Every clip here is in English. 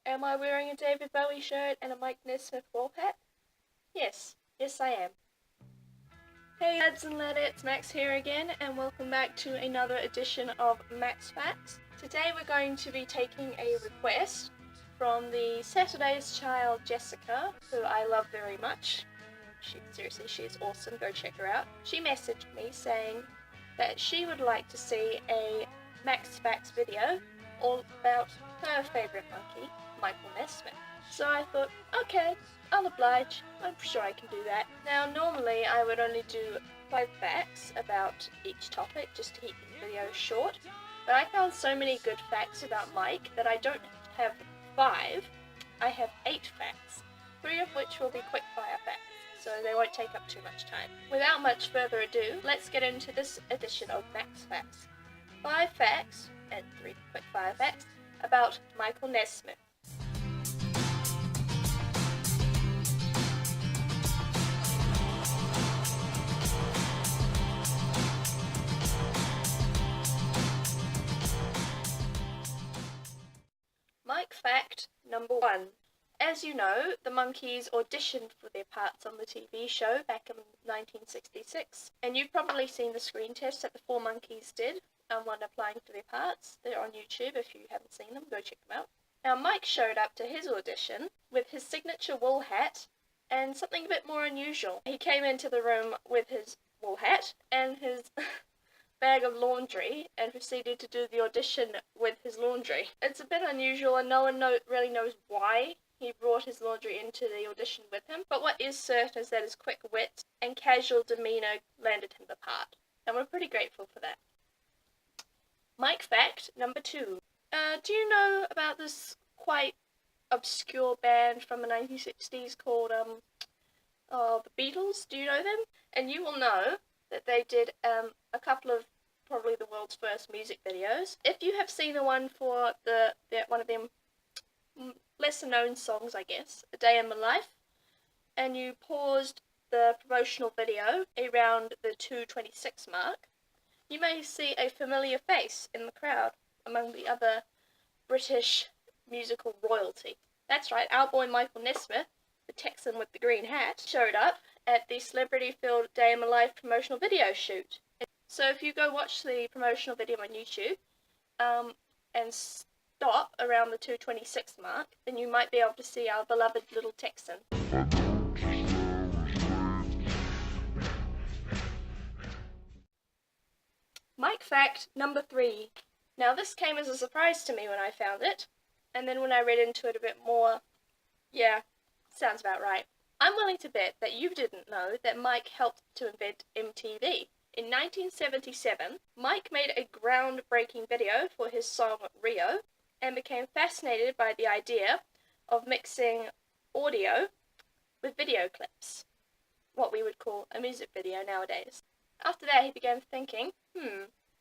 Am I wearing a David Bowie shirt and a Mike Nesmith wolf hat? Yes. Yes, I am. Hey lads and ladettes, Max here again, and welcome back to another edition of Max Facts. Today we're going to be taking a request from the Saturday's child Jessica, who I love very much. She is awesome, go check her out. She messaged me saying that she would like to see a Max Facts video all about her favourite monkey, Michael Nesmith. So I thought, okay, I'll oblige. I'm sure I can do that. Now, normally I would only do 5 facts about each topic just to keep the video short, but I found so many good facts about Mike that I don't have 5, I have 8 facts, 3 of which will be quickfire facts, so they won't take up too much time. Without much further ado, let's get into this edition of Max Facts. 5 facts, and 3 quickfire facts, about Michael Nesmith. Mike fact number 1. As you know, the Monkees auditioned for their parts on the TV show back in 1966, and you've probably seen the screen tests that the 4 Monkees did when applying for their parts. They're on YouTube. If you haven't seen them, go check them out. Now, Mike showed up to his audition with his signature wool hat and something a bit more unusual. He came into the room with his wool hat and his bag of laundry and proceeded to do the audition with his laundry. It's a bit unusual and no one really knows why he brought his laundry into the audition with him, but what is certain is that his quick wit and casual demeanour landed him the part, and we're pretty grateful for that. Mike fact number 2. Do you know about this quite obscure band from the 1960s called the Beatles? Do you know them? And you will know that they did a couple of probably the world's first music videos. If you have seen the one for one of them lesser known songs, I guess, A Day in My Life, and you paused the promotional video around the 2:26 mark, you may see a familiar face in the crowd among the other British musical royalty. That's right, our boy Michael Nesmith, the Texan with the green hat, showed up at the celebrity-filled Day in My Life promotional video shoot. So if you go watch the promotional video on YouTube and stop around the 2:26 mark, then you might be able to see our beloved little Texan. Mike fact number 3. Now this came as a surprise to me when I found it, and then when I read into it a bit more, yeah, sounds about right. I'm willing to bet that you didn't know that Mike helped to invent MTV. In 1977, Mike made a groundbreaking video for his song Rio and became fascinated by the idea of mixing audio with video clips, what we would call a music video nowadays. After that, he began thinking,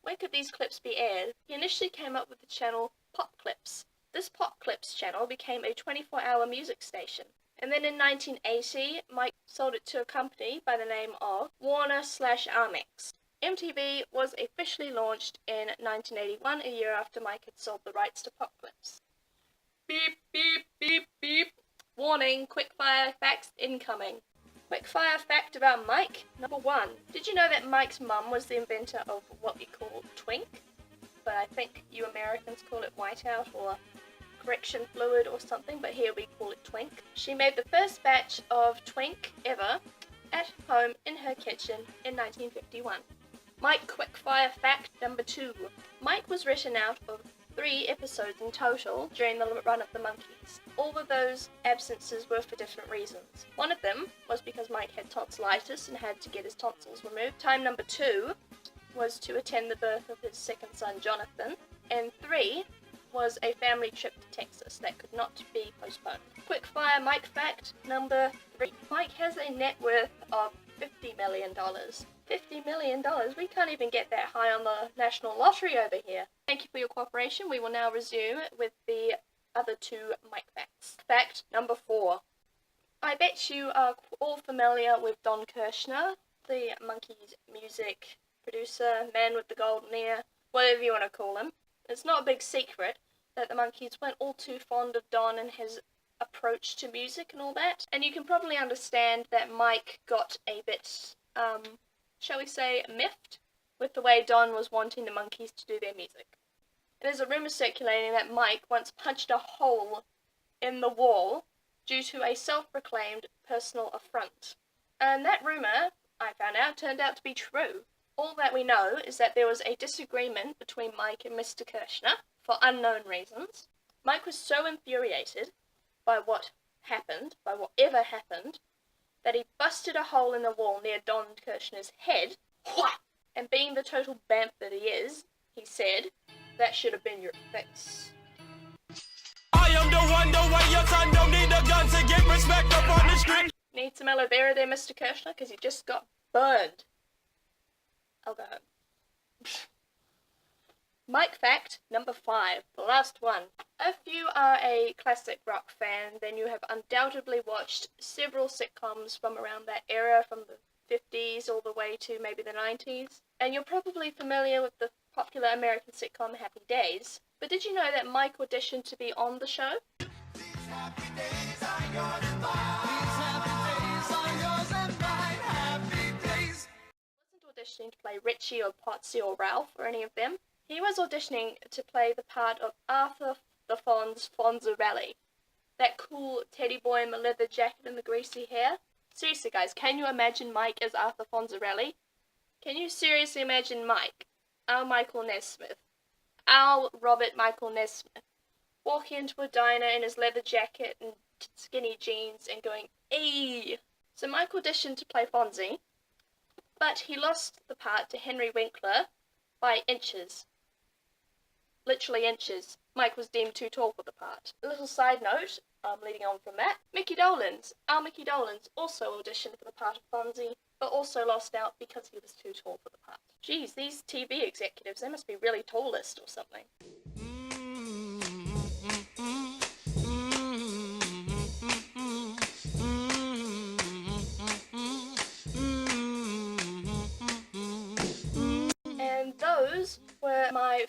when could these clips be aired? He initially came up with the channel Pop Clips. This Pop Clips channel became a 24-hour music station. And then in 1980, Mike sold it to a company by the name of Warner/Amex. MTV was officially launched in 1981, a year after Mike had sold the rights to Pop Clips. Beep, beep, beep, beep. Warning, quickfire facts incoming. Quickfire fact about Mike, number 1. Did you know that Mike's mum was the inventor of what we call twink? But I think you Americans call it whiteout or correction fluid or something, but here we call it twink. She made the first batch of twink ever at home in her kitchen in 1951. Mike quickfire fact number 2. Mike was written out of 3 episodes in total during the run of the Monkees. All of those absences were for different reasons. One of them was because Mike had tonsillitis and had to get his tonsils removed. Time number 2 was to attend the birth of his second son, Jonathan. And 3 was a family trip to Texas that could not be postponed. Quickfire Mike fact number 3. Mike has a net worth of $50 million. $50 million? We can't even get that high on the national lottery over here. Thank you for your cooperation. We will now resume with the other 2 Mike facts. Fact number 4. I bet you are all familiar with Don Kirshner, the Monkees music producer, man with the golden ear, whatever you want to call him. It's not a big secret that the Monkees weren't all too fond of Don and his approach to music and all that. And you can probably understand that Mike got a bit, shall we say, miffed with the way Don was wanting the Monkees to do their music. There's a rumour circulating that Mike once punched a hole in the wall due to a self-proclaimed personal affront. And that rumour, I found out, turned out to be true. All that we know is that there was a disagreement between Mike and Mr. Kirshner for unknown reasons. Mike was so infuriated by what happened, by whatever happened, that he busted a hole in the wall near Don Kirshner's head, and being the total bamf that he is, he said, "That should have been your face." I am the one, the way your son don't need a gun to get respect up on the street. Need some aloe vera there, Mr. Kirshner, because you just got burned. I'll go home. Mike fact number 5, the last one. If you are a classic rock fan, then you have undoubtedly watched several sitcoms from around that era, from the 50s all the way to maybe the 90s. And you're probably familiar with the popular American sitcom Happy Days. But did you know that Mike auditioned to be on the show? Auditioning to play Richie or Potsy or Ralph or any of them. He was auditioning to play the part of Arthur the Fonz Fonzarelli. That cool teddy boy in the leather jacket and the greasy hair. Seriously guys, can you imagine Mike as Arthur Fonzarelli? Can you seriously imagine Mike, our Michael Nesmith, our Robert Michael Nesmith, walking into a diner in his leather jacket and skinny jeans and going, "Eee!" So Mike auditioned to play Fonzie, but he lost the part to Henry Winkler by inches. Literally inches. Mike was deemed too tall for the part. A little side note, leading on from that, Mickey Dolenz, our Mickey Dolenz, also auditioned for the part of Fonzie, but also lost out because he was too tall for the part. Geez, these TV executives, they must be really tallest or something. And those were my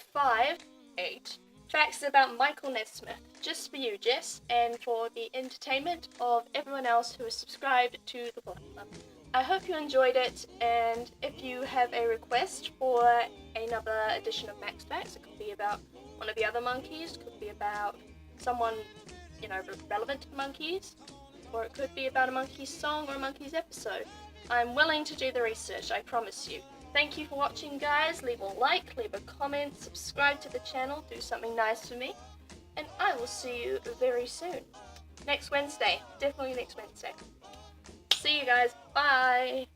8 facts about Michael Nesmith, just for you, Jess, and for the entertainment of everyone else who is subscribed to the book club. I hope you enjoyed it, and if you have a request for another edition of Max Facts, it could be about one of the other Monkees, could be about someone, relevant to the Monkees, or it could be about a Monkees song or a Monkees episode. I'm willing to do the research, I promise you. Thank you for watching, guys. Leave a like, leave a comment, subscribe to the channel, do something nice for me, and I will see you very soon. Next Wednesday. Definitely next Wednesday. See you guys. Bye.